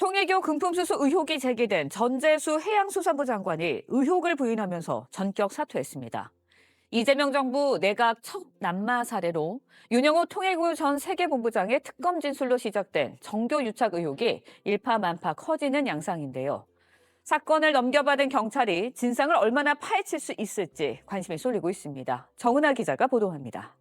통일교 금품수수 의혹이 제기된 전재수 해양수산부 장관이 의혹을 부인하면서 전격 사퇴했습니다. 이재명 정부 내각 첫 남마 사례로 윤영호 통일교 전 세계본부장의 특검 진술로 시작된 정교 유착 의혹이 일파만파 커지는 양상인데요. 사건을 넘겨받은 경찰이 진상을 얼마나 파헤칠 수 있을지 관심이 쏠리고 있습니다. 정은아 기자가 보도합니다.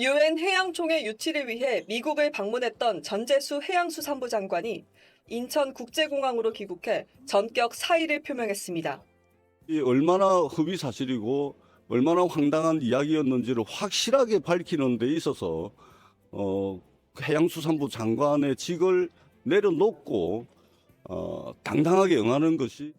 유엔 해양총회 유치를 위해 미국을 방문했던 전재수 해양수산부 장관이 인천국제공항으로 귀국해 전격 사의를 표명했습니다. 얼마나 허위 사실이고 얼마나 황당한 이야기였는지를 확실하게 밝히는 데 있어서 해양수산부 장관의 직을 내려놓고 당당하게 응하는 것이.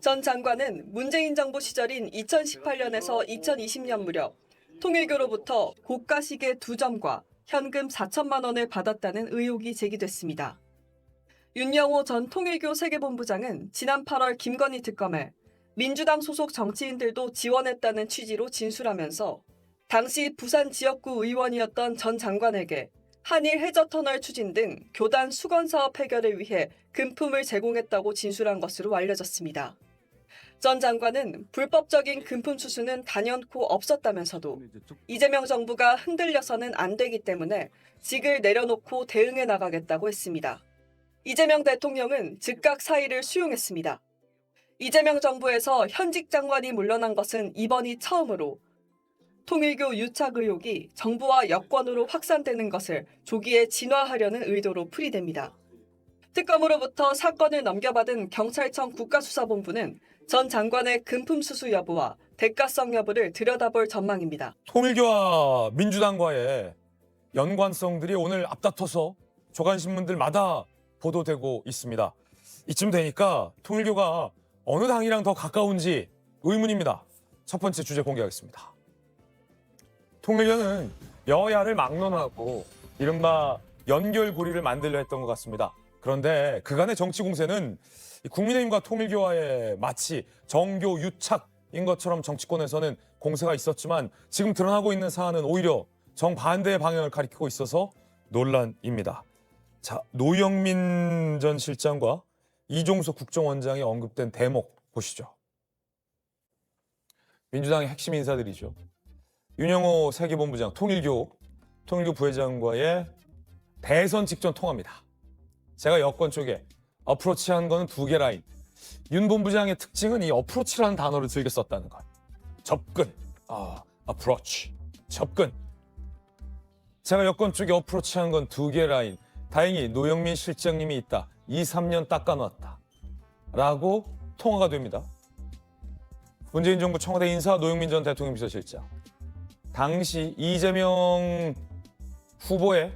전 장관은 문재인 정부 시절인 2018년에서 2020년 무렵 통일교로부터 고가 시계 2점과 현금 4천만 원을 받았다는 의혹이 제기됐습니다. 윤영호 전 통일교 세계본부장은 지난 8월 김건희 특검에 민주당 소속 정치인들도 지원했다는 취지로 진술하면서 당시 부산 지역구 의원이었던 전 장관에게 한일 해저터널 추진 등 교단 수건 사업 해결을 위해 금품을 제공했다고 진술한 것으로 알려졌습니다. 전 장관은 불법적인 금품 수수는 단연코 없었다면서도 이재명 정부가 흔들려서는 안 되기 때문에 직을 내려놓고 대응해 나가겠다고 했습니다. 이재명 대통령은 즉각 사의를 수용했습니다. 이재명 정부에서 현직 장관이 물러난 것은 이번이 처음으로 통일교 유착 의혹이 정부와 여권으로 확산되는 것을 조기에 진화하려는 의도로 풀이됩니다. 특검으로부터 사건을 넘겨받은 경찰청 국가수사본부는 전 장관의 금품 수수 여부와 대가성 여부를 들여다볼 전망입니다. 통일교와 민주당과의 연관성들이 오늘 앞다퉈서 조간신문들마다 보도되고 있습니다. 이쯤 되니까 통일교가 어느 당이랑 더 가까운지 의문입니다. 첫 번째 주제 공개하겠습니다. 통일교는 여야를 막론하고 이른바 연결고리를 만들려 했던 것 같습니다. 그런데 그간의 정치 공세는 국민의힘과 통일교와의 마치 정교 유착인 것처럼 정치권에서는 공세가 있었지만 지금 드러나고 있는 사안은 오히려 정반대의 방향을 가리키고 있어서 논란입니다. 자, 노영민 전 실장과 이종석 국정원장이 언급된 대목 보시죠. 민주당의 핵심 인사들이죠. 윤영호 세계본부장, 통일교 부회장과의 대선 직전 통화입니다. 제가 여권 쪽에 어프로치한 거는 2개 라인. 윤 본부장의 특징은 이 어프로치라는 단어를 즐겨 썼다는 것. 접근, 어프로치, 접근. 제가 여권 쪽에 어프로치한 건 2개 라인. 다행히 노영민 실장님이 있다. 2, 3년 닦아놨다. 라고 통화가 됩니다. 문재인 정부 청와대 인사 노영민 전 대통령 비서실장. 당시 이재명 후보의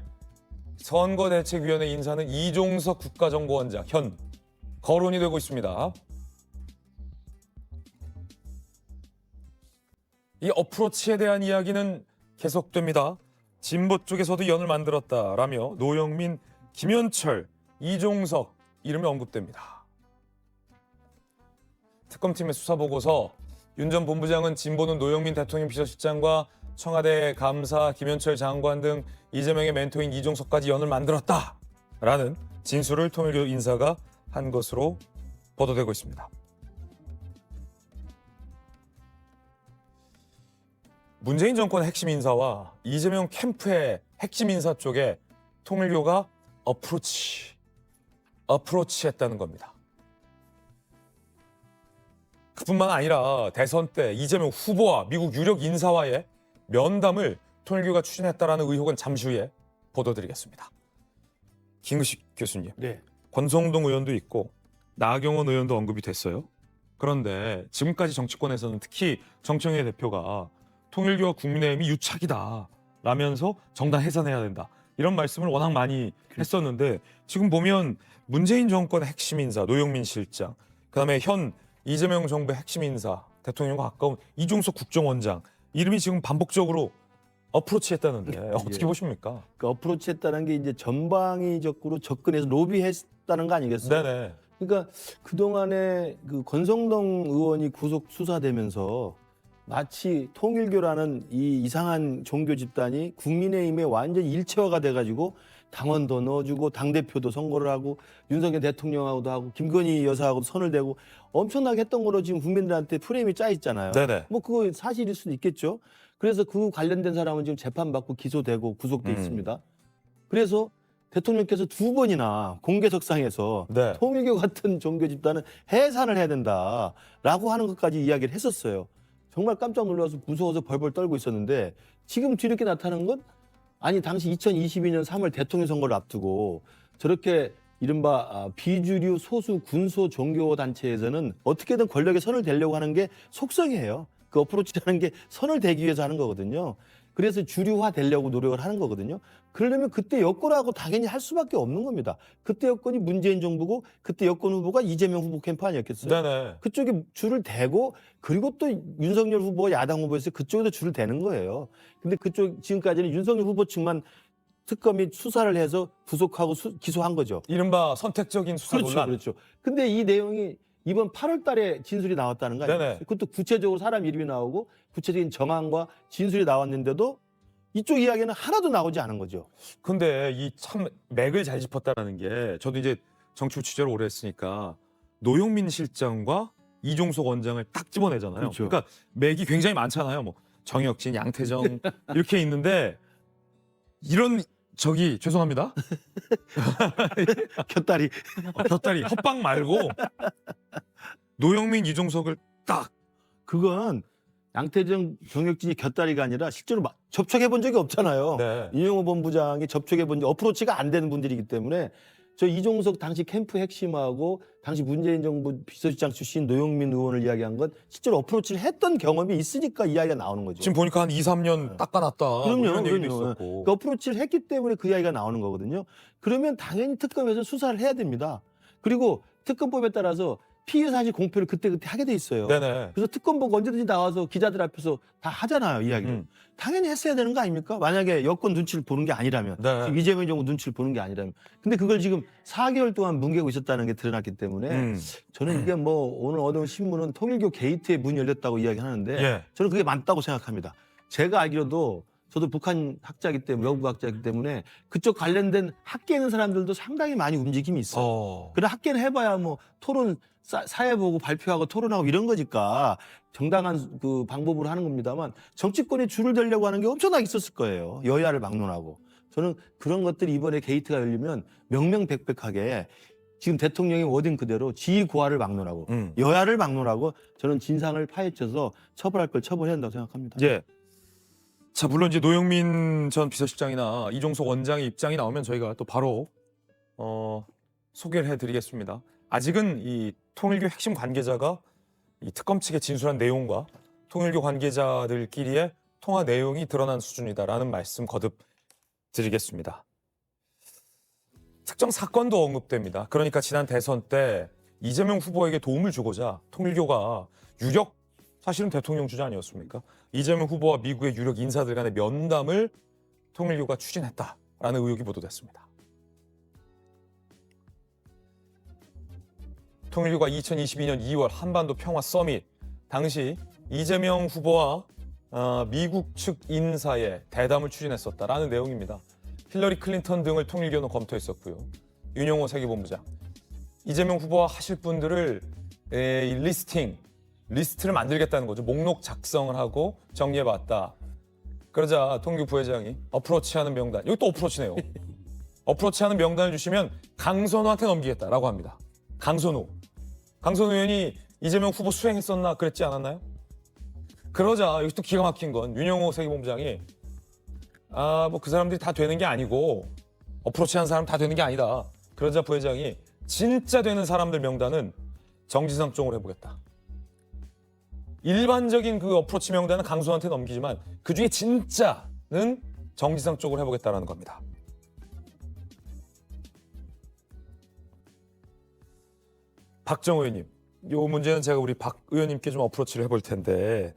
선거대책위원회 인사는 이종석 국가정보원장 현 거론이 되고 있습니다. 이 어프로치에 대한 이야기는 계속됩니다. 진보 쪽에서도 연을 만들었다라며 노영민, 김현철, 이종석 이름이 언급됩니다. 특검팀의 수사보고서 윤 전 본부장은 진보는 노영민 대통령 비서실장과 청와대 감사 김현철 장관 등 이재명의 멘토인 이종석까지 연을 만들었다라는 진술을 통일교 인사가 한 것으로 보도되고 있습니다. 문재인 정권의 핵심 인사와 이재명 캠프의 핵심 인사 쪽에 통일교가 어프로치했다는 겁니다. 그뿐만 아니라 대선 때 이재명 후보와 미국 유력 인사와의 면담을 통일교가 추진했다라는 의혹은 잠시 후에 보도드리겠습니다. 김의식 교수님, 네. 권성동 의원도 있고 나경원 의원도 언급이 됐어요. 그런데 지금까지 정치권에서는 특히 정청래 대표가 통일교와 국민의힘이 유착이다 라면서 정당 해산해야 된다 이런 말씀을 워낙 많이 했었는데 지금 보면 문재인 정권의 핵심 인사 노영민 실장, 그다음에 현 이재명 정부의 핵심 인사 대통령과 가까운 이종석 국정원장 이름이 지금 반복적으로 어프로치했다는데 어떻게 보십니까? 그 어프로치했다는 게 이제 전방위적으로 접근해서 로비했다는 거 아니겠어요? 네네. 그러니까 그동안에 그 권성동 의원이 구속 수사되면서 마치 통일교라는 이 이상한 종교 집단이 국민의힘에 완전 일체화가 돼가지고 당원도 넣어주고 당대표도 선거를 하고 윤석열 대통령하고도 하고 김건희 여사하고도 선을 대고 엄청나게 했던 거로 지금 국민들한테 프레임이 짜 있잖아요. 네네. 뭐 그거 사실일 수도 있겠죠. 그래서 그 관련된 사람은 지금 재판받고 기소되고 구속돼 있습니다. 그래서 대통령께서 2번이나 공개석상에서 네. 통일교 같은 종교 집단은 해산을 해야 된다라고 하는 것까지 이야기를 했었어요. 정말 깜짝 놀라서 무서워서 벌벌 떨고 있었는데 지금 뒤늦게 나타난 건 아니 당시 2022년 3월 대통령 선거를 앞두고 저렇게 이른바 비주류 소수 군소 종교 단체에서는 어떻게든 권력에 선을 대려고 하는 게 속성이에요. 그 어프로치라는 게 선을 대기 위해서 하는 거거든요. 그래서 주류화 되려고 노력을 하는 거거든요. 그러려면 그때 여권하고 당연히 할 수밖에 없는 겁니다. 그때 여권이 문재인 정부고 그때 여권 후보가 이재명 후보 캠프 아니었겠어요? 네네. 그쪽에 줄을 대고 그리고 또 윤석열 후보가 야당 후보에서 그쪽에도 줄을 대는 거예요. 근데 그쪽 지금까지는 윤석열 후보 측만 특검이 수사를 해서 구속하고 기소한 거죠. 이른바 선택적인 수사 그렇죠, 논란. 그렇죠. 근데 이 내용이 이번 8월 달에 진술이 나왔다는 거 아니에요? 네네. 그것도 구체적으로 사람 이름이 나오고 구체적인 정황과 진술이 나왔는데도 이쪽 이야기는 하나도 나오지 않은 거죠. 근데 이 참 맥을 잘 짚었다라는 게 저도 이제 정치 취재를 오래 했으니까 노영민 실장과 이종석 원장을 딱 집어내잖아요. 그렇죠. 그러니까 맥이 굉장히 많잖아요. 뭐 정혁진, 양태정 이렇게 있는데 이런 저기 죄송합니다. 곁다리. 곁다리 헛방 말고 노영민, 이종석을 딱 그건 양태정, 정혁진이 곁다리가 아니라 실제로 접촉해 본 적이 없잖아요. 네. 이영호 본부장이 접촉해 본 적, 어프로치가 안 되는 분들이기 때문에 저 이종석 당시 캠프 핵심하고 당시 문재인 정부 비서실장 출신 노영민 의원을 이야기한 건 실제로 어프로치를 했던 경험이 있으니까 이야기가 나오는 거죠. 지금 보니까 한 2, 3년 닦아놨다. 뭐 그럼요, 이런 얘기도 그럼요. 있었고. 그 어프로치를 했기 때문에 그 이야기가 나오는 거거든요. 그러면 당연히 특검에서 수사를 해야 됩니다. 그리고 특검법에 따라서 피의 사실 공표를 그때그때 하게 돼 있어요. 네네. 그래서 특검법 언제든지 나와서 기자들 앞에서 다 하잖아요, 이야기를. 당연히 했어야 되는 거 아닙니까? 만약에 여권 눈치를 보는 게 아니라면. 네. 지금 이재명 정부 눈치를 보는 게 아니라면. 근데 그걸 지금 4개월 동안 뭉개고 있었다는 게 드러났기 때문에 저는 이게 뭐 오늘 얻은 신문은 통일교 게이트에 문이 열렸다고 이야기하는데 예. 저는 그게 맞다고 생각합니다. 제가 알기로도 저도 북한 학자이기 때문에 외국 학자이기 때문에 그쪽 관련된 학계 있는 사람들도 상당히 많이 움직임이 있어요. 그래 학계는 해봐야 뭐 토론 사회 보고 발표하고 토론하고 이런 거니까 정당한 그 방법으로 하는 겁니다만 정치권이 줄을 대려고 하는 게 엄청나게 있었을 거예요. 여야를 막론하고. 저는 그런 것들이 이번에 게이트가 열리면 명명백백하게 지금 대통령의 워딩 그대로 지휘고하를 막론하고 여야를 막론하고 저는 진상을 파헤쳐서 처벌할 걸 처벌해야 한다고 생각합니다. 예. 자, 물론 이제 노영민 전 비서실장이나 이종석 원장의 입장이 나오면 저희가 또 바로 소개를 해드리겠습니다. 아직은 이 통일교 핵심 관계자가 이 특검 측에 진술한 내용과 통일교 관계자들끼리의 통화 내용이 드러난 수준이다라는 말씀 거듭 드리겠습니다. 특정 사건도 언급됩니다. 그러니까 지난 대선 때 이재명 후보에게 도움을 주고자 통일교가 유력 사실은 대통령 주자 아니었습니까? 이재명 후보와 미국의 유력 인사들 간의 면담을 통일교가 추진했다라는 의혹이 보도됐습니다. 통일교가 2022년 2월 한반도 평화 서밋 당시 이재명 후보와 미국 측 인사의 대담을 추진했었다라는 내용입니다. 힐러리 클린턴 등을 통일교는 검토했었고요. 윤영호 세계본부장, 이재명 후보와 하실 분들을 리스트를 만들겠다는 거죠. 목록 작성을 하고 정리해봤다. 그러자 통일교 부회장이 어프로치하는 명단, 여기 또 어프로치네요. 어프로치하는 명단을 주시면 강선우한테 넘기겠다라고 합니다. 강선우 의원이 이재명 후보 수행했었나 그랬지 않았나요? 그러자 여기 또 기가 막힌 건 윤영호 세계본부장이 뭐 그 사람들이 다 되는 게 아니고 어프로치하는 사람 다 되는 게 아니다. 그러자 부회장이 진짜 되는 사람들 명단은 정진상 쪽으로 해보겠다. 일반적인 그 어프로치 명단은 강수한테 넘기지만 그중에 진짜는 정진상 쪽으로 해보겠다라는 겁니다. 박정호 의원님, 이 문제는 제가 우리 박 의원님께 좀 어프로치를 해볼 텐데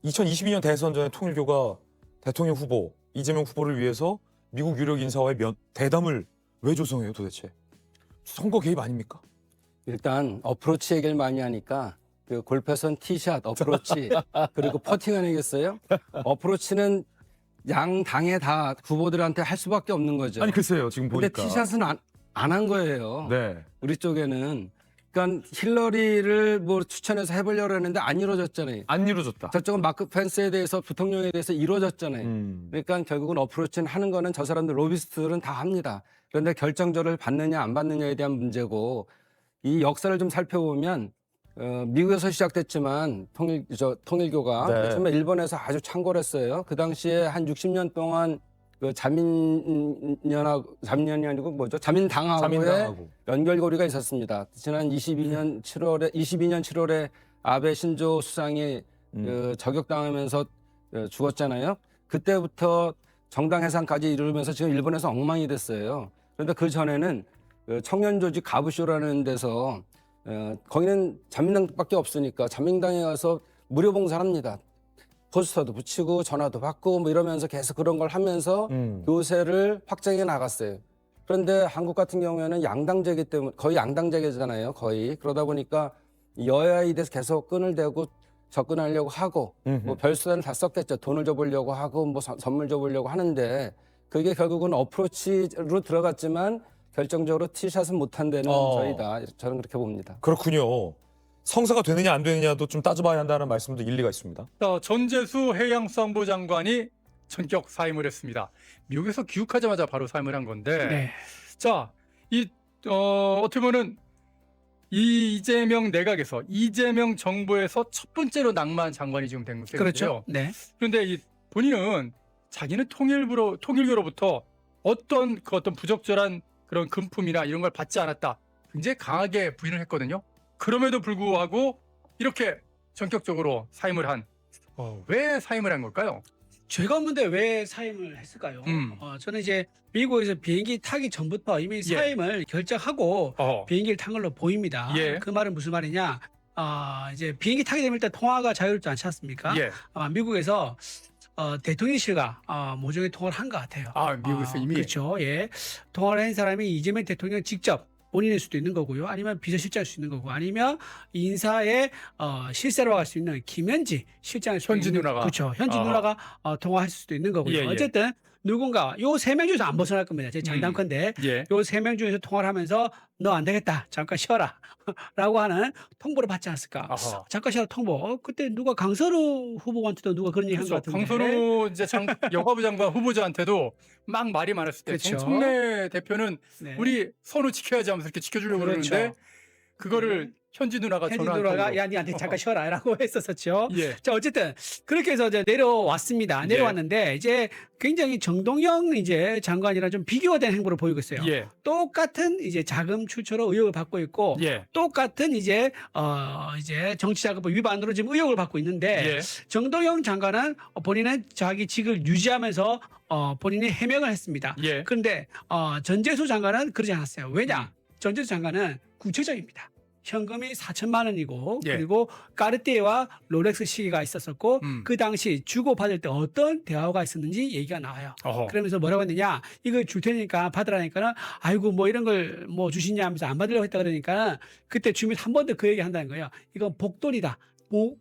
2022년 대선 전에 통일교가 대통령 후보 이재명 후보를 위해서 미국 유력 인사와의 대담을 왜 조성해요 도대체? 선거 개입 아닙니까? 일단 어프로치 얘기를 많이 하니까 그 골프에선 티샷, 어프로치 그리고 퍼팅 아니겠어요? 어프로치는 양 당에 다 후보들한테 할 수밖에 없는 거죠. 아니 글쎄요 지금 근데 보니까. 티샷은 안 한 거예요. 네. 우리 쪽에는. 그러니까 힐러리를 뭐 추천해서 해보려고 했는데 안 이루어졌잖아요. 안 이루어졌다. 저쪽은 마크 펜스에 대해서 부통령에 대해서 이루어졌잖아요. 음. 그러니까 결국은 어프로치는 하는 거는 저 사람들 로비스트들은 다 합니다. 그런데 결정조를 받느냐 안 받느냐에 대한 문제고 이 역사를 좀 살펴보면 미국에서 시작됐지만 통일교가 네. 처음에 일본에서 아주 창궐했어요. 그 당시에 한 60년 동안 그 자민연이 아니고 뭐죠? 자민당하고의 자민당하고. 연결고리가 있었습니다. 지난 22년 7월에 아베 신조 수상이 저격당하면서 죽었잖아요. 그때부터 정당 해산까지 이루면서 지금 일본에서 엉망이 됐어요. 그런데 그 전에는 청년 조직 가부쇼라는 데서 거기는 자민당밖에 없으니까 자민당에 가서 무료 봉사합니다. 포스터도 붙이고 전화도 받고 뭐 이러면서 계속 그런 걸 하면서 교세를 확장해 나갔어요. 그런데 한국 같은 경우에는 양당제이기 때문에 거의 양당제잖아요. 거의 그러다 보니까 여야에 대해서 계속 끈을 대고 접근하려고 하고 뭐 별수단을 다 썼겠죠. 돈을 줘보려고 하고 뭐 선물 줘보려고 하는데 그게 결국은 어프로치로 들어갔지만 결정적으로 티샷은 못한 데는 저희다. 저는 그렇게 봅니다. 그렇군요. 성사가 되느냐 안 되느냐도 좀 따져봐야 한다는 말씀도 일리가 있습니다. 전재수 해양수산부 장관이 전격 사임을 했습니다. 미국에서 귀국하자마자 바로 사임을 한 건데, 네. 자, 어떻게 보면은 이 이재명 내각에서 이재명 정부에서 첫 번째로 낭만 장관이 지금 된 셈인데요. 그렇죠. 네. 그런데 본인은 자기는 통일교로부터 어떤 부적절한 그런 금품이나 이런 걸 받지 않았다. 굉장히 강하게 부인을 했거든요. 그럼에도 불구하고 이렇게 전격적으로 사임을 왜 사임을 한 걸까요? 죄가 없는데 왜 사임을 했을까요? 저는 이제 미국에서 비행기 타기 전부터 이미 사임을 결정하고 비행기를 탄 걸로 보입니다. 예. 그 말은 무슨 말이냐? 이제 비행기 타게 되면 일단 통화가 자유롭지 않지 않습니까? 예. 미국에서 대통령실과 모종의 통화를 한 것 같아요. 미국에서 이미? 그렇죠. 예. 통화를 한 사람이 이재명 대통령 직접 본인일 수도 있는 거고요. 아니면 비서실장일 수도 있는 거고, 아니면 인사의 실세로 갈 수 있는 김현지 실장일 수도 현지 있는 누나가. 그렇죠. 현지 아하. 누나가 통화할 수도 있는 거고요. 예, 예. 어쨌든 누군가 요 세 명 중에서 안 벗어날 겁니다. 제 장담컨대 예. 요 세 명 중에서 통화를 하면서 너 안 되겠다. 잠깐 쉬어라. 라고 하는 통보를 받지 않았을까. 아하. 잠깐 쉬어라 통보. 그때 누가 강서루 후보한테도 누가 그런 얘기 한 것 그렇죠. 같은데. 강선우 이제 여가부 장관 후보자한테도 막 말이 많았을 때 그렇죠. 정청래 대표는 네. 우리 선우 지켜야지 하면서 이렇게 지켜주려고 그렇죠. 그러는데 그거를 현지 누나가 현지 전화한 누나가 통으로. 야 니한테 잠깐 쉬어라라고 했었었죠. 예. 자 어쨌든 그렇게 해서 이제 내려왔습니다. 내려왔는데 이제 굉장히 정동영 이제 장관이랑 좀 비교가 된 행보를 보이고 있어요. 예. 똑같은 이제 자금 출처로 의혹을 받고 있고 예. 똑같은 이제 정치자금법 위반으로 지금 의혹을 받고 있는데 예. 정동영 장관은 본인은 자기 직을 유지하면서 본인이 해명을 했습니다. 예. 그런데 전재수 장관은 그러지 않았어요. 왜냐? 전재수 장관은 구체적입니다. 현금이 4천만 원이고 예. 그리고 까르띠에와 롤렉스 시계가 있었었고 그 당시 주고받을 때 어떤 대화가 있었는지 얘기가 나와요. 어허. 그러면서 뭐라고 했느냐? 이거 줄 테니까 받으라니까는 아이고 뭐 이런 걸 뭐 주시냐 하면서 안 받으려고 했다 그러니까 그때 주민 한 번 더 그 얘기 한다는 거예요. 이건 복돈이다.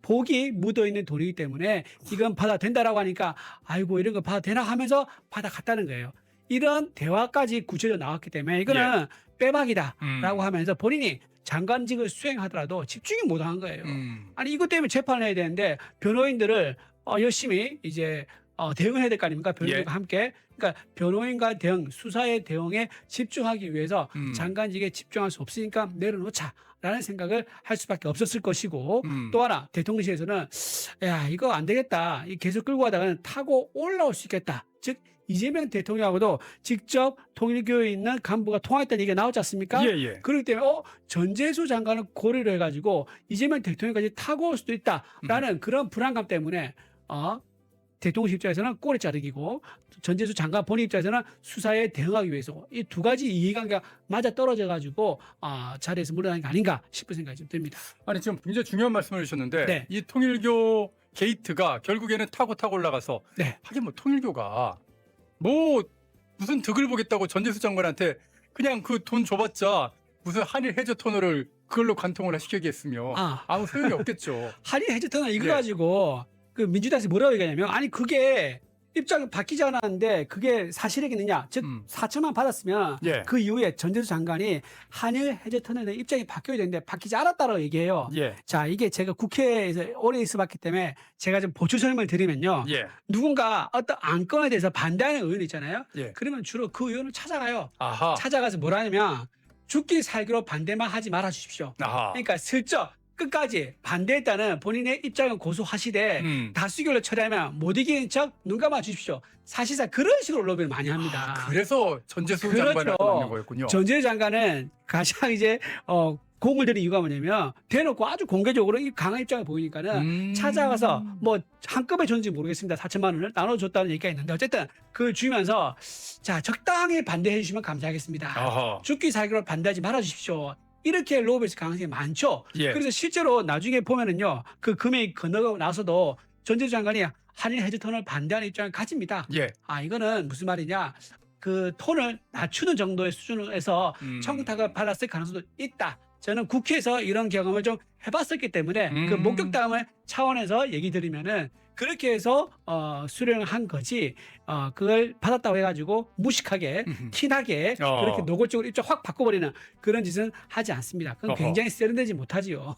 복이 묻어 있는 돈이기 때문에 이건 받아 된다라고 하니까 아이고 이런 거 받아 되나 하면서 받아 갔다는 거예요. 이런 대화까지 구체적으로 나왔기 때문에 이거는 빼박이다라고 하면서 본인이 장관직을 수행하더라도 집중이 못한 거예요. 아니 이것 때문에 재판을 해야 되는데 변호인들을 열심히 이제 대응을 해야 될 거 아닙니까? 변호인과 함께. 그러니까 변호인과 대응, 수사의 대응에 집중하기 위해서 장관직에 집중할 수 없으니까 내려놓자라는 생각을 할 수밖에 없었을 것이고 또 하나 대통령실에서는 야 이거 안 되겠다. 계속 끌고 가다가는 타고 올라올 수 있겠다. 즉 이재명 대통령하고도 직접 통일교에 있는 간부가 통화했다는 얘기가 나오지 않습니까? 예, 예. 그렇기 때문에 전재수 장관을 고려를 해가지고 이재명 대통령까지 타고 올 수도 있다라는 그런 불안감 때문에 대통령 입장에서는 꼬리 자르기고 전재수 장관 본인 입장에서는 수사에 대응하기 위해서 이 두 가지 이해관계가 맞아 떨어져 가지고 자리에서 물러나는 게 아닌가 싶은 생각이 좀 듭니다. 아니 지금 굉장히 중요한 말씀을 해주셨는데 네. 이 통일교 게이트가 결국에는 타고 올라가서 네. 하긴 뭐 통일교가 뭐 무슨 득을 보겠다고 전재수 장관한테 그냥 그 돈 줘봤자 무슨 한일 해저 터널을 그걸로 관통을 시키겠으며 아무 소용이 없겠죠. 한일 해저터널 이거 예. 가지고 그 민주당에서 뭐라고 얘기하냐면 아니 그게 입장이 바뀌지 않았는데 그게 사실이겠느냐? 즉 음. 4천만 받았으면 예. 그 이후에 전재수 장관이 한일 해저 터널에 대한 입장이 바뀌어야 되는데 바뀌지 않았다고 얘기해요. 예. 자, 이게 제가 국회에서 오래 있어봤기 때문에 제가 좀 보충 설명을 드리면요. 예. 누군가 어떤 안건에 대해서 반대하는 의원이 있잖아요. 예. 그러면 주로 그 의원을 찾아가요. 아하. 찾아가서 뭐라 하냐면 죽기 살기로 반대만 하지 말아 주십시오. 아하. 그러니까 슬쩍 끝까지 반대했다는 본인의 입장을 고수하시되 다수결로 처리하면 못 이기는 척 눈 감아 주십시오. 사실상 그런 식으로 로비를 많이 합니다. 그래서 전재수 그렇죠. 장관을 만난 거였군요. 전재수 장관은 가장 이제 공을 들인 이유가 뭐냐면 대놓고 아주 공개적으로 이 강한 입장을 보이니까는 찾아가서 뭐 한급에 줬는지 모르겠습니다. 4천만 원을 나눠줬다는 얘기가 있는데 어쨌든 그걸 주면서 자 적당히 반대해 주시면 감사하겠습니다. 아하. 죽기 살기로 반대하지 말아 주십시오. 이렇게 로비에서 가능성이 많죠. 예. 그래서 실제로 나중에 보면은요 그 금액이 건너가고 나서도 전재수 장관이 한일 해저 터널 반대하는 입장을 가집니다. 예. 아 이거는 무슨 말이냐? 그 톤을 낮추는 정도의 수준에서 청탁을 받았을 가능성도 있다. 저는 국회에서 이런 경험을 좀 해봤었기 때문에 그 목격담을 차원에서 얘기 드리면은 그렇게 해서 수령을 한 거지 그걸 받았다고 해가지고 무식하게 티나게 그렇게 노골적으로 입장 확 바꿔버리는 그런 짓은 하지 않습니다. 그건 어허. 굉장히 세련되지 못하지요.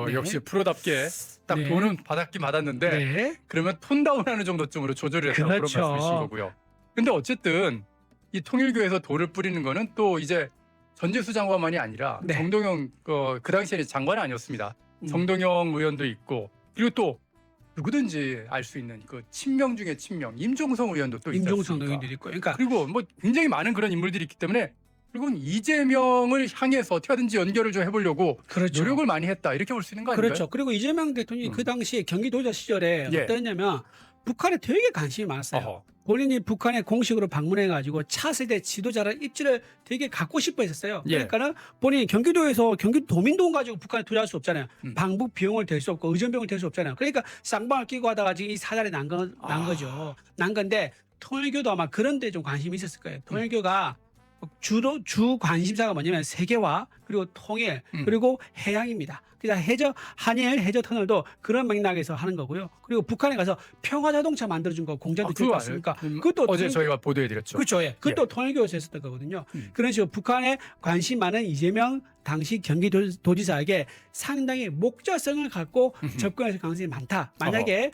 네. 역시 프로답게 딱 네. 돈은 받았긴 받았는데 네. 그러면 톤다운하는 정도쯤으로 조절을 해서 그렇죠. 그런 말씀이신 거고요. 근데 어쨌든 이 통일교에서 돈을 뿌리는 거는 또 이제 전재수 장관만이 아니라 네. 정동영 그 당시에는 장관은 아니었습니다. 정동영 의원도 있고 그리고 또 누구든지 알 수 있는 그 친명 중에 친명 임종성 의원도 또 있지 임종성 않습니까? 의원들이 있고, 그러니까 그리고 뭐 굉장히 많은 그런 인물들이 있기 때문에 결국은 이재명을 향해서 어떻게 하든지 연결을 좀 해보려고 그렇죠. 노력을 많이 했다 이렇게 볼 수 있는 거 아닌가요? 그렇죠. 그리고 이재명 대통령이 그 당시에 경기도지사 시절에 예. 어떠냐면 북한에 되게 관심이 많았어요. 어허. 본인이 북한에 공식으로 방문해가지고 차세대 지도자를 입지를 되게 갖고 싶어 했었어요. 예. 그러니까는 본인이 경기도에서 경기도민 가지고 북한에 투자할 수 없잖아요. 방북 비용을 댈 수 없고 의전 비용을 댈 수 없잖아요. 그러니까 쌍방을 끼고 하다가 지금 이 사달이 난 거죠. 난 건데 통일교도 아마 그런 데 좀 관심이 있었을 거예요. 통일교가 주로 주 관심사가 뭐냐면 세계화 그리고 통일 그리고 해양입니다. 그래서 한일 해저 터널도 그런 맥락에서 하는 거고요. 그리고 북한에 가서 평화 자동차 만들어준 거 공장도 지었지 그거 않습니까? 알아요? 그것도 어제 저희가 보도해드렸죠. 그렇죠. 예. 그것도 통일교에서 했었던 거거든요. 그런 식으로 북한에 관심 많은 이재명 당시 경기도지사에게 상당히 목자성을 갖고 접근할 가능성이 많다. 만약에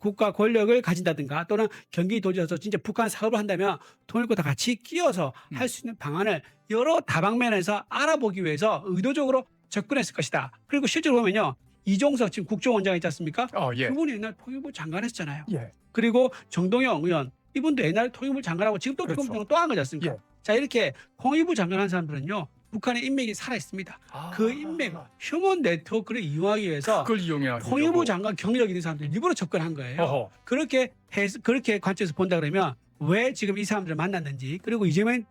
국가 권력을 가진다든가 또는 경기도지사에서 진짜 북한 사업을 한다면 통일교도 같이 끼어서 할 수 있는 방안을 여러 다방면에서 알아보기 위해서 의도적으로 접근했을 것이다. 그리고 실제로 보면요. 이종석 지금 국정원장 있지 않습니까? 예. 그분이 옛날 통일부 장관 했잖아요. 예. 그리고 정동영 의원 이분도 옛날에 통일부 장관하고 지금 또 그렇죠. 통일부 장관 또 한 거지 않습니까? 예. 자 이렇게 통일부 장관한 사람들은요. 북한의 인맥이 살아 있습니다. 그 인맥, 휴먼 네트워크를 이용하기 위해서 그걸 이용해 통일부 장관 경력이 있는 사람들이 일부러 접근한 거예요. 그렇게 관점에서 본다 그러면 왜 지금 이 사람들을 만났는지 그리고 이재명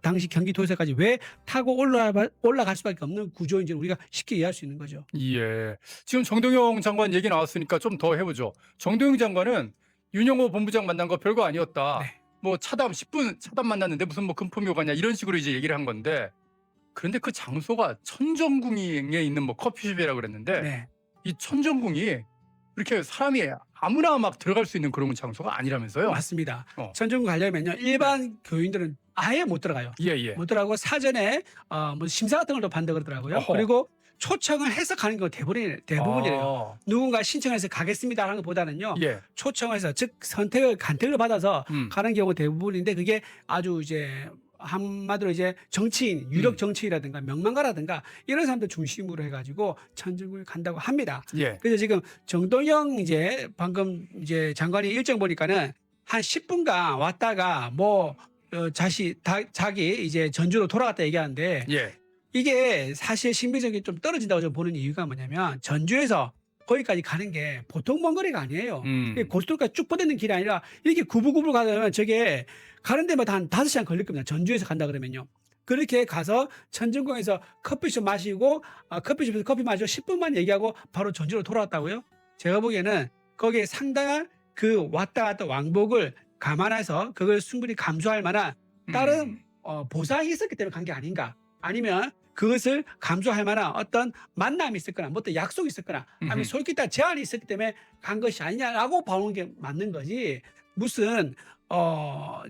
당시 경기도지사까지 왜 타고 올라갈 수밖에 없는 구조인지 우리가 쉽게 이해할 수 있는 거죠. 예. 지금 정동영 장관 얘기 나왔으니까 좀 더 해보죠. 정동영 장관은 윤영호 본부장 만난 거 별거 아니었다. 네. 뭐 10분 차담 만났는데 무슨 뭐 금품이 가냐 이런 식으로 이제 얘기를 한 건데 그런데 그 장소가 천정궁에 있는 뭐 커피숍이라고 그랬는데 네. 이 천정궁이 이렇게 사람이 아무나 막 들어갈 수 있는 그런 장소가 아니라면서요? 맞습니다. 어. 천정궁 가려면요. 일반 교인들은 아예 못 들어가요. 예. 못 들어가고 사전에 뭐 심사 같은 걸 또 받는다 그러더라고요. 어허. 그리고 초청을 해서 가는 거 대부분이래요. 아, 누군가 신청해서 가겠습니다 하는 것보다는요. 예. 초청을 해서 즉 간택을 받아서 가는 경우가 대부분인데 그게 아주 이제 한마디로 이제 정치인, 유력 정치인이라든가 명망가라든가 이런 사람들 중심으로 해가지고 천정궁에 간다고 합니다. 예. 그래서 지금 정동영 이제 방금 이제 장관이 일정 보니까는 한 10분간 왔다가 뭐 자기 이제 전주로 돌아갔다 얘기하는데 예. 이게 사실 신빙성이 좀 떨어진다고 저는 보는 이유가 뭐냐면 전주에서 거기까지 가는 게 보통 먼 거리가 아니에요. 이게 고속도로까지 쭉 뻗는 길이 아니라 이렇게 구불구불 가면 저게 가는 데마다 한 5시간 걸릴 겁니다. 전주에서 간다 그러면요. 그렇게 가서 천정궁에서 커피숍 마시고 커피숍에서 커피 마시고 10분만 얘기하고 바로 전주로 돌아왔다고요? 제가 보기에는 거기에 상당한 그 왔다 갔다 왕복을 감안해서 그걸 충분히 감수할 만한 다른 보상이 있었기 때문에 간 게 아닌가. 아니면 그것을 감수할 만한 어떤 만남이 있었거나 뭐 어떤 약속이 있었거나 아니면 솔깃한 제안이 있었기 때문에 간 것이 아니냐라고 보는 게 맞는 거지 무슨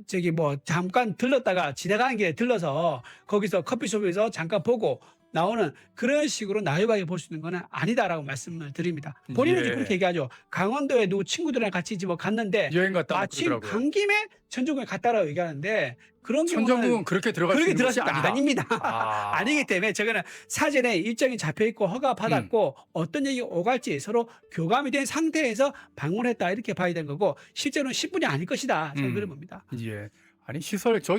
저기 뭐 잠깐 들렀다가 지나가는 길에 들러서 거기서 커피숍에서 잠깐 보고 나오는 그런 식으로 나유하게 볼 수 있는 거는 아니다라고 말씀을 드립니다. 본인은 예. 그렇게 얘기하죠. 강원도에 누구 친구들이랑 같이 뭐 갔는데 여행 갔다 마침 그러더라고요. 간 김에 천정궁에 갔다라고 얘기하는데 그런 경우는 천정궁은 그렇게 들어갈 수 그렇게 있는 곳이 들어갔다 아니다. 아닙니다. 아. 아니기 때문에 저거는 사전에 일정이 잡혀 있고 허가 받았고 어떤 얘기 오갈지 서로 교감이 된 상태에서 방문했다 이렇게 봐야 되는 거고 실제로는 10분이 아닐 것이다. 저는 그런 겁니다. 예. 아니 시설 저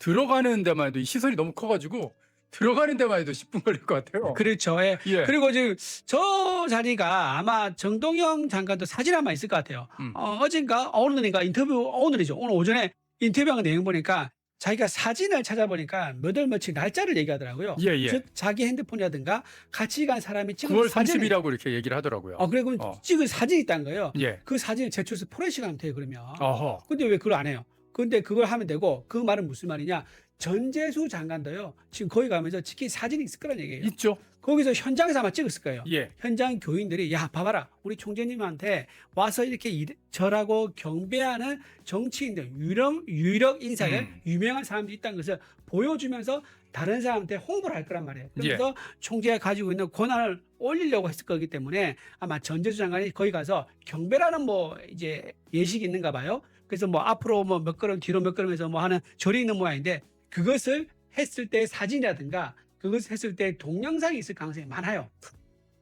들어가는 데만 해도 이 시설이 너무 커가지고 들어가는 데만 해도 10분 걸릴 것 같아요. 그렇죠. 예. 예. 그리고 지금 저 자리가 아마 정동영 장관도 사진 아마 있을 것 같아요. 어젠가 오늘인가 인터뷰 오늘이죠. 오늘 오전에 인터뷰한 내용 보니까 자기가 사진을 찾아보니까 몇 월 며칠 날짜를 얘기하더라고요. 예, 예. 즉 자기 핸드폰이라든가 같이 간 사람이 찍은 9월 사진이 30일이라고 이렇게 얘기를 하더라고요. 그래 그럼 찍은 사진이 있다는 거예요. 예. 그 사진을 제출해서 포렌식 하면 돼요. 그러면. 어허. 근데 왜 그걸 안 해요? 근데 그걸 하면 되고 그 말은 무슨 말이냐? 전재수 장관도요. 지금 거기 가면서 치킨 사진이 있을 거란 얘기예요. 있죠. 거기서 현장에서 아마 찍었을 거예요. 예. 현장 교인들이 야 봐봐라 우리 총재님한테 와서 이렇게 절하고 경배하는 정치인들 유력 인사들 유명한 사람들이 있다는 것을 보여주면서 다른 사람한테 홍보를 할 거란 말이에요. 그래서 총재가 가지고 있는 권한을 올리려고 했을 거기 때문에 아마 전재수 장관이 거기 가서 경배라는 뭐 이제 예식이 있는가 봐요. 그래서 뭐 앞으로 뭐 몇 걸음 뒤로 몇 걸음에서 뭐 하는 절이 있는 모양인데 그것을 했을 때 사진이라든가 그것을 했을 때 동영상이 있을 가능성이 많아요.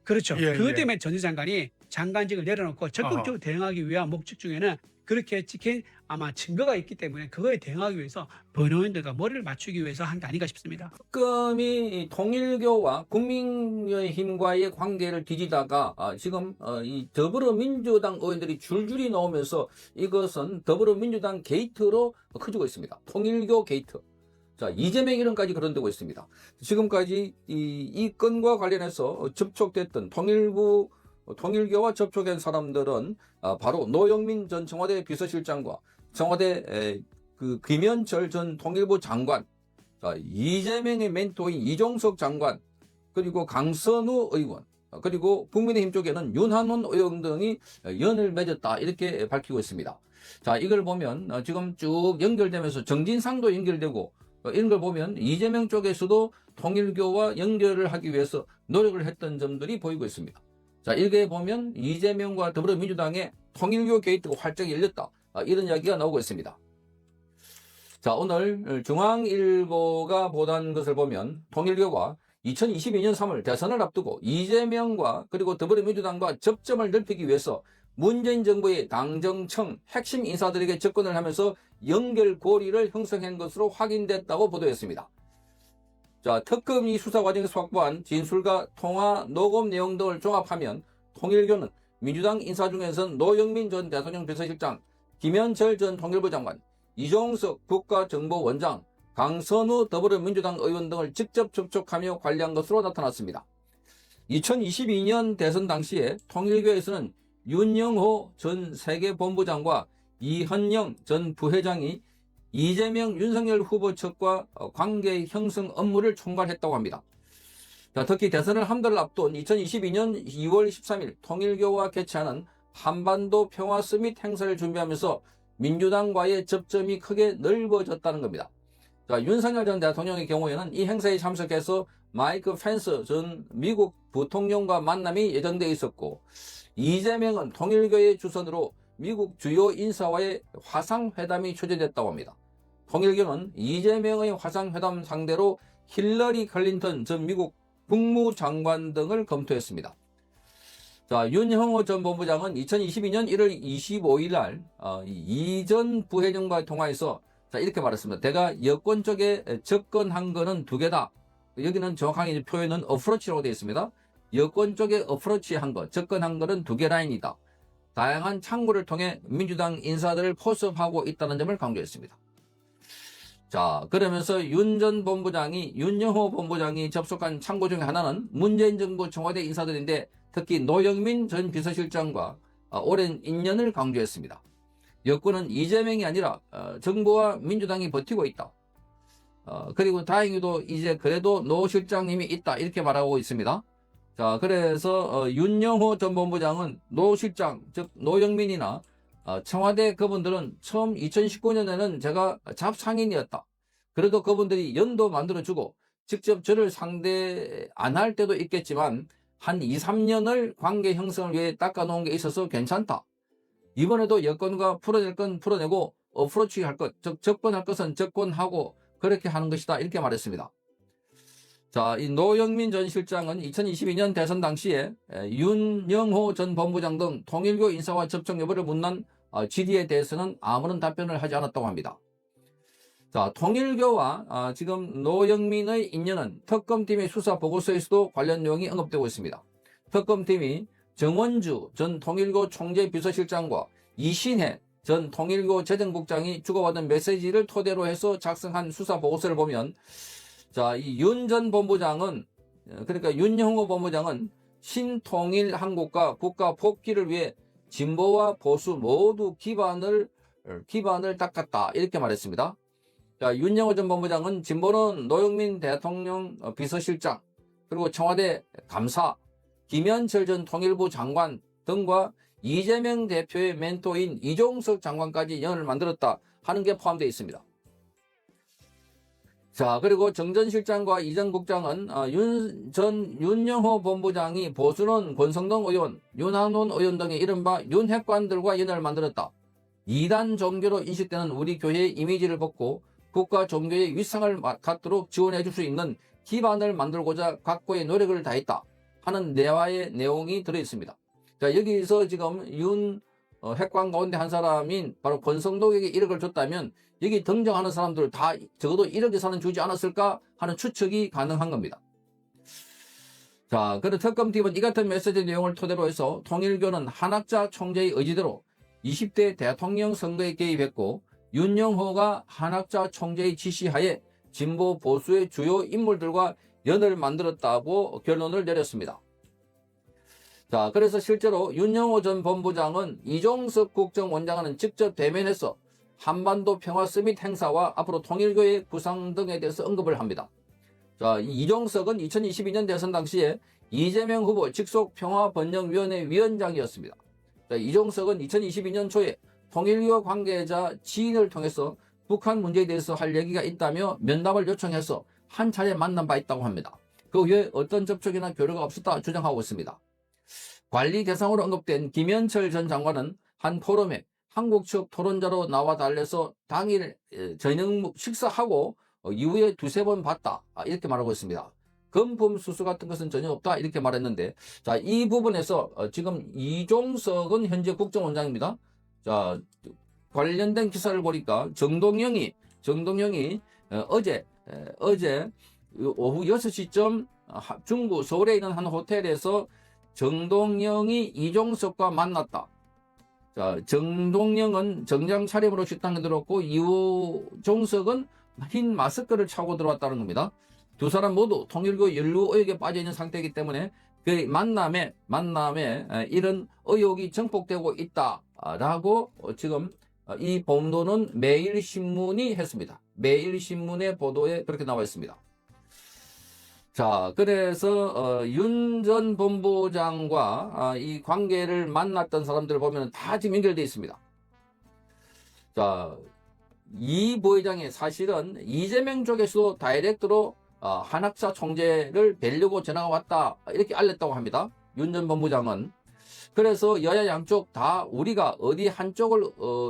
그렇죠. 예, 그것 예. 때문에 전주 장관이 장관직을 내려놓고 적극적으로 대응하기 위한 목적 중에는 그렇게 찍힌 아마 증거가 있기 때문에 그거에 대응하기 위해서 변호인들과 머리를 맞추기 위해서 한 게 아닌가 싶습니다. 특검이 통일교와 국민의힘과의 관계를 뒤지다가 지금 이 더불어민주당 의원들이 줄줄이 나오면서 이것은 더불어민주당 게이트로 커지고 있습니다. 통일교 게이트. 자, 이재명 이름까지 거론되고 있습니다. 지금까지 이 건과 관련해서 접촉됐던 통일교와 접촉한 사람들은 바로 노영민 전 청와대 비서실장과 청와대 김현철 전 통일부 장관, 이재명의 멘토인 이종석 장관, 그리고 강선우 의원, 그리고 국민의힘 쪽에는 윤한원 의원 등이 연을 맺었다 이렇게 밝히고 있습니다. 자, 이걸 보면 지금 쭉 연결되면서 정진상도 연결되고 이런 걸 보면 이재명 쪽에서도 통일교와 연결을 하기 위해서 노력을 했던 점들이 보이고 있습니다. 자, 이렇게 보면 이재명과 더불어민주당의 통일교 게이트가 활짝 열렸다. 이런 이야기가 나오고 있습니다. 자, 오늘 중앙일보가 보도한 것을 보면 통일교가 2022년 3월 대선을 앞두고 이재명과 그리고 더불어민주당과 접점을 넓히기 위해서 문재인 정부의 당정청 핵심 인사들에게 접근을 하면서 연결 고리를 형성한 것으로 확인됐다고 보도했습니다. 자, 특검이 수사 과정에서 확보한 진술과 통화 녹음 내용 등을 종합하면 통일교는 민주당 인사 중에서는 노영민 전 대통령 비서실장, 김현철 전 통일부 장관, 이종석 국가정보원장, 강선우 더불어민주당 의원 등을 직접 접촉하며 관리한 것으로 나타났습니다. 2022년 대선 당시에 통일교에서는 윤영호 전 세계본부장과 이헌영 전 부회장이 이재명, 윤석열 후보 측과 관계 형성 업무를 총괄했다고 합니다. 자, 특히 대선을 한 달 앞둔 2022년 2월 13일 통일교와 개최하는 한반도 평화 서밋 행사를 준비하면서 민주당과의 접점이 크게 넓어졌다는 겁니다. 자, 윤석열 전 대통령의 경우에는 이 행사에 참석해서 마이크 펜스 전 미국 부통령과 만남이 예정되어 있었고, 이재명은 통일교의 주선으로 미국 주요 인사와의 화상회담이 추진됐다고 합니다. 통일교는 이재명의 화상회담 상대로 힐러리 클린턴 전 미국 국무장관 등을 검토했습니다. 자, 윤형호 전 본부장은 2022년 1월 25일 날 이전 부회장과 통화해서 이렇게 말했습니다. 내가 여권 쪽에 접근한 거는 두 개다. 여기는 정확하게 표현은 어프로치라고 되어 있습니다. 여권 쪽에 어프로치한 거, 접근한 거는 두 개 라인이다. 다양한 창구를 통해 민주당 인사들을 포섭하고 있다는 점을 강조했습니다. 자, 그러면서 윤 전 본부장이, 윤영호 본부장이 접속한 창구 중에 하나는 문재인 정부 청와대 인사들인데 특히 노영민 전 비서실장과 오랜 인연을 강조했습니다. 여권은 이재명이 아니라 정부와 민주당이 버티고 있다. 그리고 다행히도 이제 그래도 노 실장님이 있다. 이렇게 말하고 있습니다. 자, 그래서 윤영호 전 본부장은 노 실장, 즉 노영민이나 청와대 그분들은 처음 2019년에는 제가 잡상인이었다. 그래도 그분들이 연도 만들어주고 직접 저를 상대 안 할 때도 있겠지만 한 2, 3년을 관계 형성을 위해 닦아놓은 게 있어서 괜찮다. 이번에도 여건과 풀어낼 건 풀어내고 어프로치 할 것, 즉 접근할 것은 접근하고 그렇게 하는 것이다. 이렇게 말했습니다. 자, 이 노영민 전 실장은 2022년 대선 당시에 윤영호 전 본부장 등 통일교 인사와 접촉 여부를 묻는 질의에 대해서는 아무런 답변을 하지 않았다고 합니다. 자, 통일교와 지금 노영민의 인연은 특검팀의 수사 보고서에서도 관련 내용이 언급되고 있습니다. 특검팀이 정원주 전 통일교 총재 비서실장과 이신혜 전 통일교 재정국장이 주고받은 메시지를 토대로 해서 작성한 수사 보고서를 보면, 자, 이 윤 전 본부장은, 그러니까 윤영호 본부장은 신통일 한국과 국가 복귀를 위해 진보와 보수 모두 기반을 닦았다. 이렇게 말했습니다. 자, 윤영호 전 본부장은 진보는 노영민 대통령 비서실장, 그리고 청와대 감사, 김현철 전 통일부 장관 등과 이재명 대표의 멘토인 이종석 장관까지 연을 만들었다 하는 게 포함되어 있습니다. 자, 그리고 정 전 실장과 이 전 국장은 윤영호 본부장이 보수는 권성동 의원, 윤한원 의원 등의 이른바 윤핵관들과 연을 만들었다. 이단 종교로 인식되는 우리 교회의 이미지를 벗고 국가 종교의 위상을 갖도록 지원해 줄 수 있는 기반을 만들고자 각고의 노력을 다했다 하는 내화의 내용이 들어있습니다. 자, 여기서 지금 윤 핵관 가운데 한 사람인 바로 권성동에게 1억을 줬다면 여기 등장하는 사람들 다 적어도 1억 이상은 주지 않았을까 하는 추측이 가능한 겁니다. 자, 그런 특검팀은 이 같은 메시지 내용을 토대로 해서 통일교는 한학자 총재의 의지대로 20대 대통령 선거에 개입했고 윤영호가 한학자 총재의 지시하에 진보 보수의 주요 인물들과 연을 만들었다고 결론을 내렸습니다. 자, 그래서 실제로 윤영호 전 본부장은 이종석 국정원장과는 직접 대면해서 한반도 평화 서밋 행사와 앞으로 통일교의 구상 등에 대해서 언급을 합니다. 자, 이종석은 2022년 대선 당시에 이재명 후보 직속 평화번영위원회 위원장이었습니다. 자, 이종석은 2022년 초에 통일교 관계자 지인을 통해서 북한 문제에 대해서 할 얘기가 있다며 면담을 요청해서 한 차례 만난 바 있다고 합니다. 그 후에 어떤 접촉이나 교류가 없었다 주장하고 있습니다. 관리 대상으로 언급된 김현철 전 장관은 한 포럼에 한국 측 토론자로 나와 달래서 당일 저녁 식사하고 이후에 2-3번 봤다. 이렇게 말하고 있습니다. 금품 수수 같은 것은 전혀 없다. 이렇게 말했는데, 자, 이 부분에서 지금 이종석은 현재 국정원장입니다. 자, 관련된 기사를 보니까 정동영이 어제 오후 6시쯤 중구 서울에 있는 한 호텔에서 정동영이 이종석과 만났다. 자, 정동영은 정장 차림으로 식당에 들어왔고 이종석은 흰 마스크를 차고 들어왔다는 겁니다. 두 사람 모두 통일교 연루 의혹에 빠져 있는 상태이기 때문에 그 만남에 이런 의혹이 정폭되고 있다라고 지금 이 보도는 매일신문이 했습니다. 매일신문의 보도에 그렇게 나와 있습니다. 자, 그래서 윤 전 본부장과 이 관계를 만났던 사람들을 보면 다 지금 연결되어 있습니다. 자, 이 부회장이 사실은 이재명 쪽에서도 다이렉트로 한학사 총재를 뵈려고 전화가 왔다 이렇게 알렸다고 합니다. 윤 전 본부장은. 그래서 여야 양쪽 다 우리가 어디 한쪽을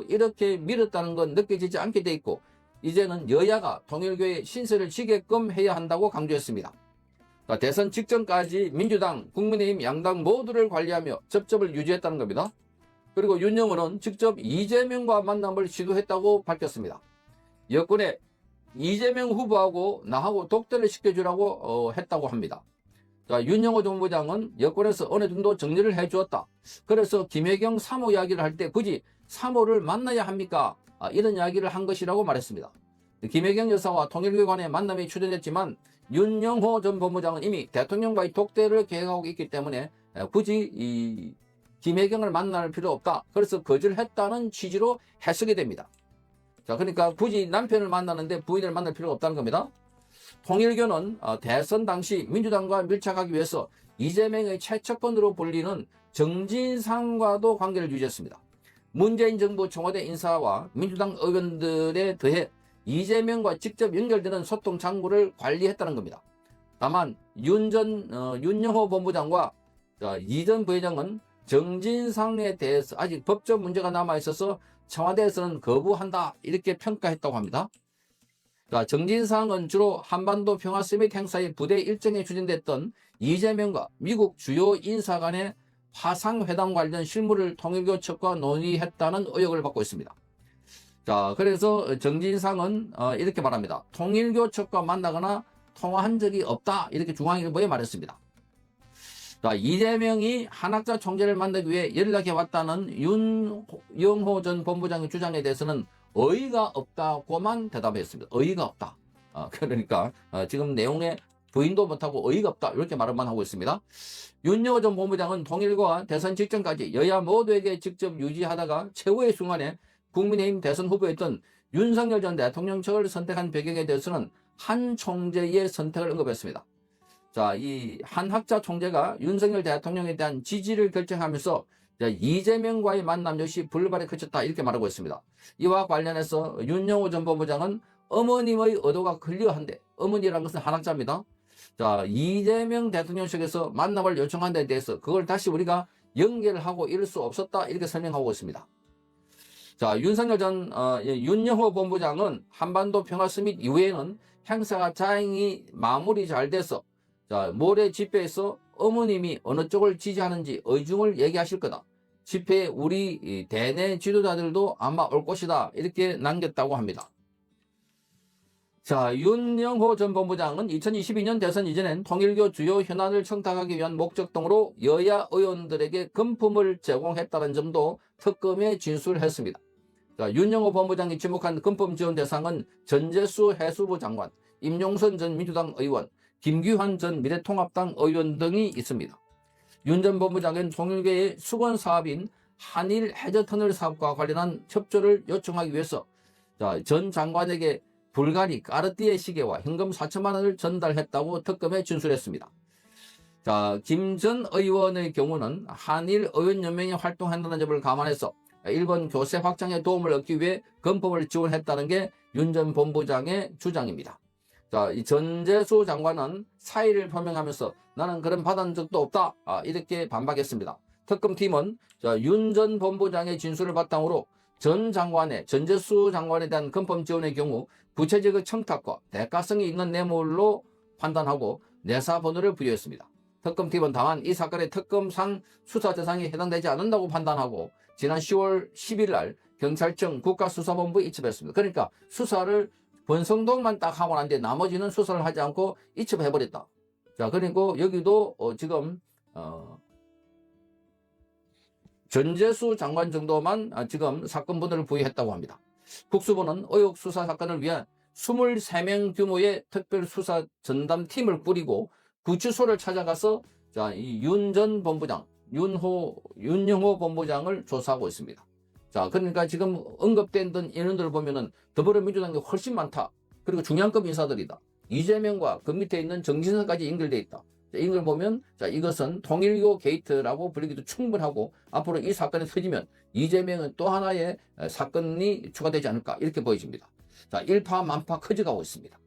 이렇게 밀었다는 건 느껴지지 않게 돼 있고 이제는 여야가 통일교의 신세를 지게끔 해야 한다고 강조했습니다. 대선 직전까지 민주당, 국민의힘 양당 모두를 관리하며 접점을 유지했다는 겁니다. 그리고 윤영호는 직접 이재명과 만남을 시도했다고 밝혔습니다. 여권에 이재명 후보하고 나하고 독대를 시켜주라고 했다고 합니다. 자, 윤영호 본부장은 여권에서 어느 정도 정리를 해주었다. 그래서 김혜경 3호 이야기를 할 때 굳이 3호를 만나야 합니까? 이런 이야기를 한 것이라고 말했습니다. 김혜경 여사와 통일교 간의 만남이 추진됐지만 윤영호 전 본부장은 이미 대통령과의 독대를 계획하고 있기 때문에 굳이 이 김혜경을 만날 필요 없다. 그래서 거절했다는 취지로 해석이 됩니다. 자, 그러니까 굳이 남편을 만나는데 부인을 만날 필요가 없다는 겁니다. 통일교는 대선 당시 민주당과 밀착하기 위해서 이재명의 최측근으로 불리는 정진상과도 관계를 유지했습니다. 문재인 정부 청와대 인사와 민주당 의원들에 더해 이재명과 직접 연결되는 소통 창구를 관리했다는 겁니다. 다만 윤영호 본부장과 이 전 부회장은 정진상에 대해서 아직 법적 문제가 남아있어서 청와대에서는 거부한다 이렇게 평가했다고 합니다. 정진상은 주로 한반도 평화 서밋 행사의 부대 일정에 추진됐던 이재명과 미국 주요 인사 간의 화상회담 관련 실무를 통일교 측과 논의했다는 의혹을 받고 있습니다. 그래서 정진상은 이렇게 말합니다. 통일교 측과 만나거나 통화한 적이 없다 이렇게 중앙일보에 말했습니다. 이재명이 한학자 총재를 만나기 위해 연락해 왔다는 윤영호 전 본부장의 주장에 대해서는 어이가 없다고만 대답했습니다. 어이가 없다. 그러니까 지금 내용에 부인도 못하고 어이가 없다 이렇게 말만 하고 있습니다. 윤영호 전 본부장은 통일교와 대선 직전까지 여야 모두에게 직접 유지하다가 최후의 순간에 국민의힘 대선 후보였던 윤석열 전 대통령 측을 선택한 배경에 대해서는 한 총재의 선택을 언급했습니다. 이 한학자 총재가 윤석열 대통령에 대한 지지를 결정하면서 이재명과의 만남 역시 불발에 그쳤다 이렇게 말하고 있습니다. 이와 관련해서 윤영호 전 본부장은 어머님의 의도가 클리어한데, 어머니라는 것은 한학자입니다. 이재명 대통령 측에서 만남을 요청한 데 대해서 그걸 다시 우리가 연결을 하고 이럴 수 없었다 이렇게 설명하고 있습니다. 윤영호 본부장은 한반도 평화 서밋 이후에는 행사가 다행히 마무리 잘 돼서 모레 집회에서 어머님이 어느 쪽을 지지하는지 의중을 얘기하실 거다. 집회에 우리 대내 지도자들도 아마 올 것이다. 이렇게 남겼다고 합니다. 윤영호 전 본부장은 2022년 대선 이전엔 통일교 주요 현안을 청탁하기 위한 목적동으로 여야 의원들에게 금품을 제공했다는 점도 특검에 진술했습니다. 윤영호 본부장이 지목한 금품 지원 대상은 전재수 해수부 장관, 임용선 전 민주당 의원, 김규환 전 미래통합당 의원 등이 있습니다. 윤 전 본부장은 통일교의 수건 사업인 한일 해저터널 사업과 관련한 협조를 요청하기 위해서 전 장관에게 불가리 까르띠에 시계와 현금 4천만 원을 전달했다고 특검에 진술했습니다. 김 전 의원의 경우는 한일 의원연맹이 활동한다는 점을 감안해서 일본 교세 확장에 도움을 얻기 위해 금품을 지원했다는 게 윤 전 본부장의 주장입니다. 이 전재수 장관은 사의를 표명하면서 나는 그런 받은 적도 없다 이렇게 반박했습니다. 특검팀은 윤 전 본부장의 진술을 바탕으로 전재수 장관에 대한 금품 지원의 경우 구체적인 청탁과 대가성이 있는 뇌물로 판단하고 내사 번호를 부여했습니다. 특검팀은 다만 이 사건의 특검상 수사 대상에 해당되지 않는다고 판단하고 지난 10월 10일 날 경찰청 국가수사본부에 입첩했습니다. 그러니까 수사를 권성동만 딱 하고 난 뒤에 나머지는 수사를 하지 않고 입첩해버렸다. 그리고 여기도 지금 전재수 장관 정도만 지금 사건 번호를 부여했다고 합니다. 국수부는 의혹 수사 사건을 위한 23명 규모의 특별수사 전담팀을 꾸리고 구치소를 찾아가서 윤 전 본부장, 윤영호 본부장을 조사하고 있습니다. 그러니까 지금 언급된 인원들을 보면은 더불어민주당이 훨씬 많다. 그리고 중량급 인사들이다. 이재명과 그 밑에 있는 정진상까지 연결돼 있다. 이걸 보면 이것은 통일교 게이트라고 불리기도 충분하고 앞으로 이 사건이 터지면 이재명은 또 하나의 사건이 추가되지 않을까 이렇게 보여집니다. 일파만파 커져가고 있습니다.